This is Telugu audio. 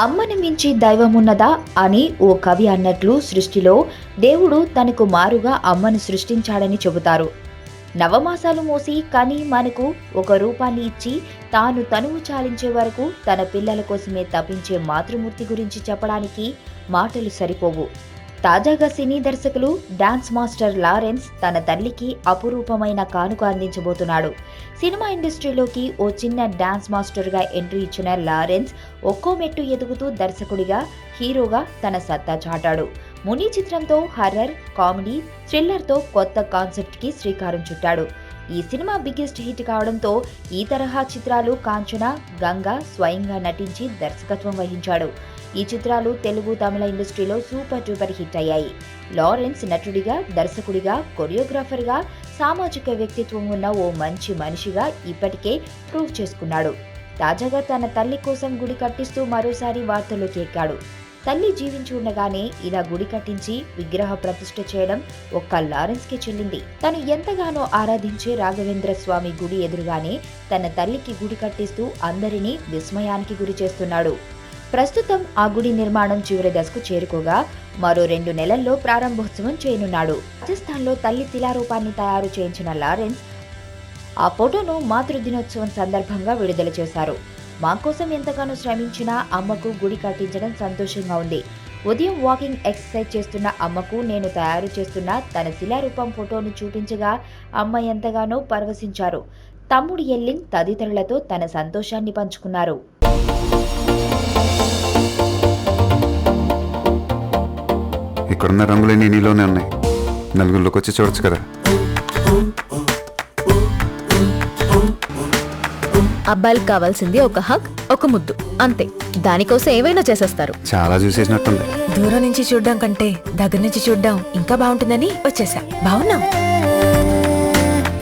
అమ్మని మించి దైవమున్నదా అని ఓ కవి అన్నట్లు సృష్టిలో దేవుడు తనకు మారుగా అమ్మను సృష్టించాడని చెబుతారు. నవమాసాలు మోసి కని మనకు ఒక రూపాన్ని ఇచ్చి తాను తనువు చాలించే వరకు తన పిల్లల కోసమే తపించే మాతృమూర్తి గురించి చెప్పడానికి మాటలు సరిపోవు. తాజాగా సినీ దర్శకులు డాన్స్ మాస్టర్ లారెన్స్ తన తల్లికి అపురూపమైన కానుక అందించబోతున్నాడు. సినిమా ఇండస్ట్రీలోకి ఓ చిన్న డాన్స్ మాస్టర్గా ఎంట్రీ ఇచ్చిన లారెన్స్ ఒక్కో మెట్టు ఎదుగుతూ దర్శకుడిగా, హీరోగా తన సత్తా చాటాడు. ముని చిత్రంతో హర్రర్, కామెడీ, థ్రిల్లర్తో కొత్త కాన్సెప్ట్కి శ్రీకారం చుట్టాడు. ఈ సినిమా బిగ్గెస్ట్ హిట్ కావడంతో ఈ తరహా చిత్రాలు కాంచన, గంగ స్వయంగా నటించి దర్శకత్వం వహించాడు. ఈ చిత్రాలు తెలుగు, తమిళ ఇండస్ట్రీలో సూపర్ డూపర్ హిట్ అయ్యాయి. లారెన్స్ నటుడిగా, దర్శకుడిగా, కొరియోగ్రాఫర్గా, సామాజిక వ్యక్తిత్వం ఉన్న ఓ మంచి మనిషిగా ఇప్పటికే ప్రూవ్ చేసుకున్నాడు. తాజాగా తన తల్లి కోసం గుడి కట్టిస్తూ మరోసారి వార్తల్లోకి ఎక్కాడు. తల్లి జీవించి ఉండగానే ఇలా గుడి కట్టించి విగ్రహ ప్రతిష్ఠ చేయడం ఒక్క లారెన్స్కే చెల్లింది. తను ఎంతగానో ఆరాధించే రాఘవేంద్ర స్వామి గుడి ఎదురుగానే తన తల్లికి గుడి కట్టిస్తూ అందరినీ విస్మయానికి గురి చేస్తున్నాడు. ప్రస్తుతం ఆ గుడి నిర్మాణం చివరి దశకు చేరుకోగా మరో 2 నెలల్లో ప్రారంభోత్సవం చేయనున్నాడు. రాజస్థాన్లో తల్లి శిలారూపాన్ని తయారు చేయించిన లారెన్స్ ఆ ఫోటోను మాతృదినోత్సవం సందర్భంగా విడుదల చేశారు. మా కోసం ఎంతగానో శ్రమించిన అమ్మకు గుడి కట్టించడం సంతోషంగా ఉంది. ఉదయం వాకింగ్ ఎక్సర్సైజ్ చేస్తున్న అమ్మకు నేను తయారు చేస్తున్న తన శిలారూపం ఫోటోను చూపించగా అమ్మ ఎంతగానో పరవశించారు. తమ్ముడు ఎల్లింగ్ తదితరులతో తన సంతోషాన్ని పంచుకున్నారు. ఇక్కడున్న రంగులన్నీ నీలోనే ఉన్నాయి. నలుగురిలోకి వచ్చి చూడొచ్చు కదా. అబ్బాయిలకు కావాల్సింది ఒక హగ్, ఒక ముద్దు, అంతే. దానికోసం ఏవైనా చేసేస్తారు. చాలా చూసేసినట్టుంది. దూరం నుంచి చూడ్డం కంటే దగ్గర నుంచి చూడ్డం ఇంకా బాగుంటుందని వచ్చేసా. బాగున్నాం.